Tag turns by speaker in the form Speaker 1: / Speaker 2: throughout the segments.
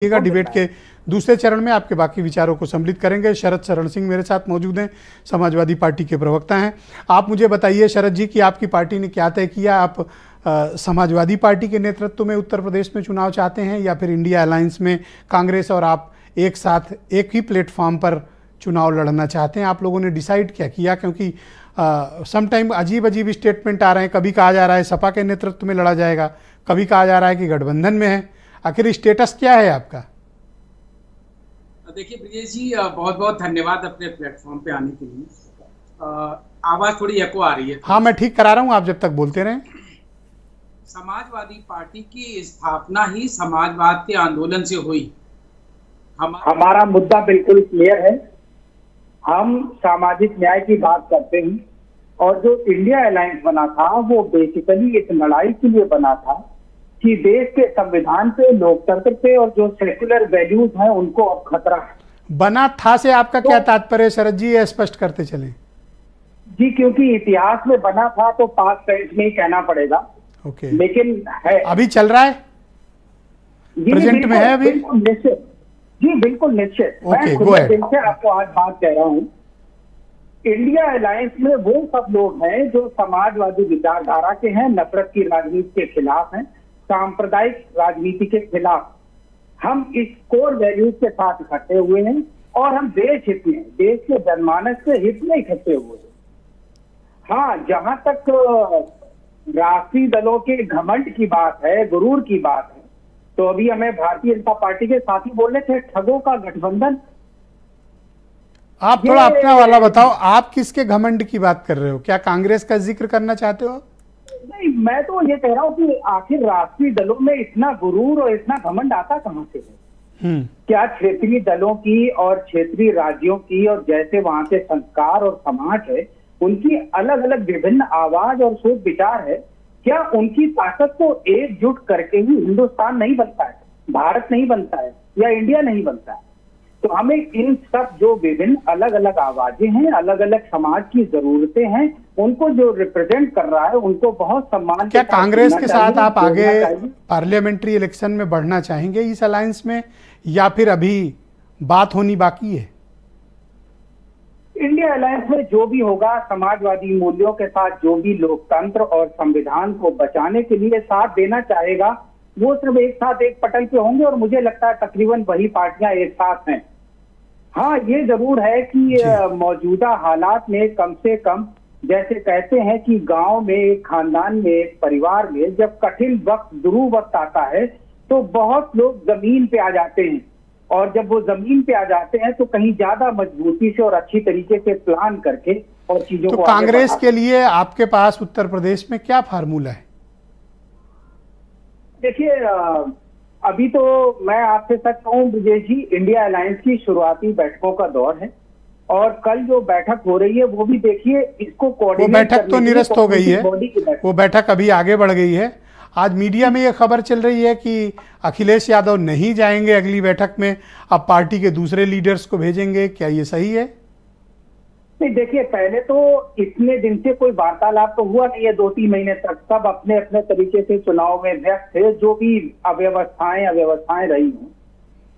Speaker 1: Debate के दूसरे चरण में आपके बाकी विचारों को सम्मिलित करेंगे। शरद शरण सिंह मेरे साथ मौजूद हैं, समाजवादी पार्टी के प्रवक्ता हैं। आप मुझे बताइए शरद जी कि आपकी पार्टी ने क्या तय किया। आप समाजवादी पार्टी के नेतृत्व में उत्तर प्रदेश में चुनाव चाहते हैं या फिर इंडिया अलायंस में कांग्रेस और आप एक साथ एक ही प्लेटफॉर्म पर चुनाव लड़ना चाहते हैं? आप लोगों ने डिसाइड क्या किया? क्योंकि समटाइम अजीब अजीब स्टेटमेंट आ रहे हैं। कभी कहा जा रहा है सपा के नेतृत्व में लड़ा जाएगा, कभी कहा जा रहा है कि गठबंधन में है। आखिर स्टेटस क्या है आपका?
Speaker 2: देखिए ब्रिजेश जी, बहुत बहुत धन्यवाद अपने प्लेटफॉर्म पे आने के लिए। आवाज थोड़ी एको आ रही है।
Speaker 1: हाँ, मैं ठीक करा रहा हूँ, आप जब तक बोलते रहें।
Speaker 2: समाजवादी पार्टी की स्थापना ही समाजवाद के आंदोलन से हुई।
Speaker 3: हमारा मुद्दा बिल्कुल क्लियर है। हम सामाजिक न्याय की बात करते हैं और जो इंडिया अलायंस बना था वो बेसिकली इस लड़ाई के लिए बना था कि देश के संविधान पे, लोकतंत्र पे और जो सेक्युलर वैल्यूज हैं उनको अब खतरा है।
Speaker 1: बना था से आपका क्या तात्पर्य शरद जी, ये स्पष्ट करते चले।
Speaker 3: जी, क्योंकि इतिहास में बना था तो पास्ट टेंस में ही कहना पड़ेगा।
Speaker 1: ओके,
Speaker 3: लेकिन है
Speaker 1: अभी चल रहा है, प्रेजेंट में है अभी।
Speaker 3: निश्चित जी, बिल्कुल निश्चित।
Speaker 1: ओके,
Speaker 3: मैं खुले दिल से आपको आज बात कह रहा हूँ। इंडिया अलायंस में वो सब लोग हैं जो समाजवादी विचारधारा के हैं, नफरत की राजनीति के खिलाफ हैं, सांप्रदायिक राजनीति के खिलाफ। हम इस कोर वैल्यूज के साथ इकट्ठे हुए हैं और हम देश हित में, देश के जनमानस के हित में इकट्ठे हुए हैं। हाँ, जहां तक राष्ट्रीय दलों के घमंड की बात है, गुरूर की बात है, तो अभी हमें भारतीय जनता पार्टी के साथी बोल रहे थे ठगों का गठबंधन।
Speaker 1: आप थोड़ा अपना वाला बताओ, आप किसके घमंड की बात कर रहे हो? क्या कांग्रेस का जिक्र करना चाहते हो?
Speaker 3: नहीं, मैं तो ये कह रहा हूँ कि आखिर राष्ट्रीय दलों में इतना गुरूर और इतना घमंड आता कहां से है? क्या क्षेत्रीय दलों की और क्षेत्रीय राज्यों की और जैसे वहां के संस्कार और समाज है उनकी अलग अलग विभिन्न आवाज और सोच विचार है, क्या उनकी ताकत को एकजुट करके ही हिंदुस्तान नहीं बनता है, भारत नहीं बनता है या इंडिया नहीं बनता है? तो हमें इन सब जो विभिन्न अलग अलग आवाजें हैं, अलग अलग समाज की जरूरतें हैं, उनको जो रिप्रेजेंट कर रहा है उनको बहुत सम्मान।
Speaker 1: क्या कांग्रेस के साथ आप आगे पार्लियामेंट्री इलेक्शन में बढ़ना चाहेंगे इस अलायंस में, या फिर अभी बात होनी बाकी है?
Speaker 3: इंडिया अलायंस में जो भी होगा, समाजवादी मूल्यों के साथ जो भी लोकतंत्र और संविधान को बचाने के लिए साथ देना चाहेगा वो सिर्फ एक साथ एक पटल पे होंगे और मुझे लगता है तकरीबन वही पार्टियां एक साथ हैं। हाँ, ये जरूर है कि मौजूदा हालात में कम से कम, जैसे कहते हैं कि गांव में, एक खानदान में, एक परिवार में जब कठिन वक्त, दुरूह वक्त आता है तो बहुत लोग जमीन पे आ जाते हैं और जब वो जमीन पे आ जाते हैं तो कहीं ज्यादा मजबूती से और अच्छी तरीके से प्लान करके और चीजों को
Speaker 1: कांग्रेस के लिए आपके पास उत्तर प्रदेश में क्या फार्मूला है?
Speaker 3: देखिए, अभी तो मैं आपसे सच कहूं विजय जी, इंडिया अलायंस की शुरुआती बैठकों का दौर है और कल जो बैठक हो रही है वो भी देखिए, इसको कोऑर्डिनेट,
Speaker 1: वो बैठक तो निरस्त हो गई है, वो बैठक अभी आगे बढ़ गई है। आज मीडिया में ये खबर चल रही है कि अखिलेश यादव नहीं जाएंगे अगली बैठक में, अब पार्टी के दूसरे लीडर्स को भेजेंगे। क्या ये सही है?
Speaker 3: नहीं, देखिए, पहले तो इतने दिन से कोई वार्तालाप तो हुआ नहीं है, 2-3 महीने तक सब अपने अपने तरीके से चुनाव में व्यस्त थे, जो भी अव्यवस्थाएं रही हैं।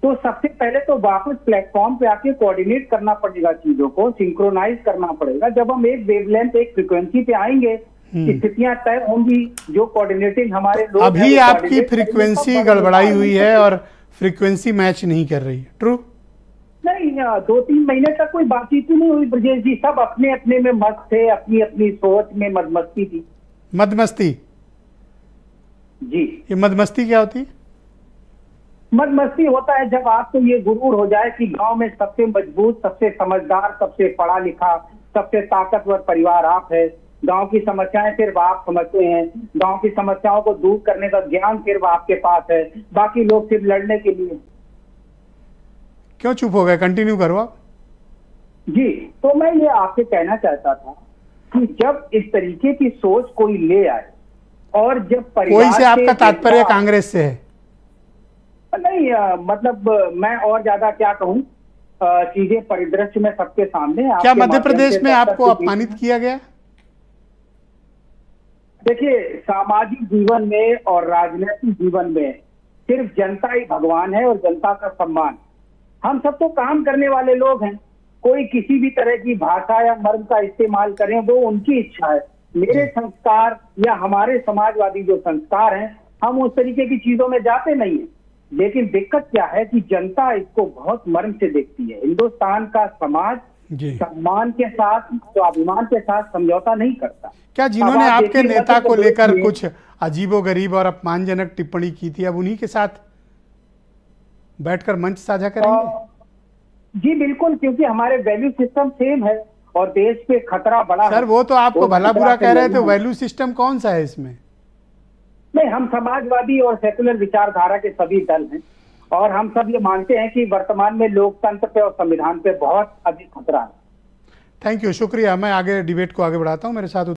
Speaker 3: तो सबसे पहले तो वापस प्लेटफॉर्म पे आके कोऑर्डिनेट करना पड़ेगा, चीजों को सिंक्रोनाइज करना पड़ेगा। जब हम एक वेवलेंथ, एक फ्रीक्वेंसी पे आएंगे, स्थितियां तय होंगी, जो कोऑर्डिनेटिंग हमारे लोग,
Speaker 1: अभी आपकी फ्रीक्वेंसी गड़बड़ाई हुई है और फ्रीक्वेंसी मैच नहीं कर रही है। ट्रू?
Speaker 3: नहीं, 2-3 महीने तक कोई बातचीत ही नहीं हुई ब्रजेश जी, सब अपने अपने में मस्त थे, अपनी अपनी सोच में मदमस्ती थी।
Speaker 1: मदमस्ती?
Speaker 3: जी।
Speaker 1: ये मदमस्ती क्या होती है?
Speaker 3: मदमस्ती होता है जब आपको ये गुरूर हो जाए कि गांव में सबसे मजबूत, सबसे समझदार, सबसे पढ़ा लिखा, सबसे ताकतवर परिवार आप है, गांव की समस्याएं सिर्फ आप समझते हैं, गांव की समस्याओं को दूर करने का ज्ञान सिर्फ आपके पास है, बाकी लोग सिर्फ लड़ने के लिए।
Speaker 1: क्यों चुप हो गए? कंटिन्यू करो आप।
Speaker 3: जी, तो मैं ये आपसे कहना चाहता था कि जब इस तरीके की सोच कोई ले आए और जब परिवार
Speaker 1: कोई से आपका तात्पर्य कांग्रेस से है?
Speaker 3: नहीं, मतलब मैं और ज्यादा क्या कहूँ, चीजें परिदृश्य में सबके सामने।
Speaker 1: क्या मध्य प्रदेश में आपको अपमानित किया गया?
Speaker 3: देखिए, सामाजिक जीवन में और राजनीतिक जीवन में सिर्फ जनता ही भगवान है और जनता का सम्मान। हम सब तो काम करने वाले लोग हैं, कोई किसी भी तरह की भाषा या मर्म का इस्तेमाल करें वो उनकी इच्छा है। मेरे संस्कार या हमारे समाजवादी जो संस्कार हैं, हम उस तरीके की चीजों में जाते नहीं है। लेकिन दिक्कत क्या है कि जनता इसको बहुत मर्म से देखती है। हिंदुस्तान का समाज सम्मान के साथ, स्वाभिमान के साथ समझौता नहीं करता।
Speaker 1: क्या जिन्होंने आपके नेता को लेकर कुछ अजीबोगरीब और अपमानजनक टिप्पणी की थी, अब उन्हीं के साथ बैठकर मंच साझा करेंगे?
Speaker 3: जी बिल्कुल, क्योंकि हमारे वैल्यू सिस्टम सेम है और देश पे खतरा बड़ा
Speaker 1: सर, वो तो आपको भला बुरा कह रहे थे, वैल्यू सिस्टम कौन सा है इसमें?
Speaker 3: नहीं, हम समाजवादी और सेकुलर विचारधारा के सभी दल हैं और हम सब ये मानते हैं कि वर्तमान में लोकतंत्र पे और संविधान पे बहुत अधिक खतरा है।
Speaker 1: थैंक यू, शुक्रिया। मैं आगे डिबेट को आगे बढ़ाता हूँ। मेरे साथ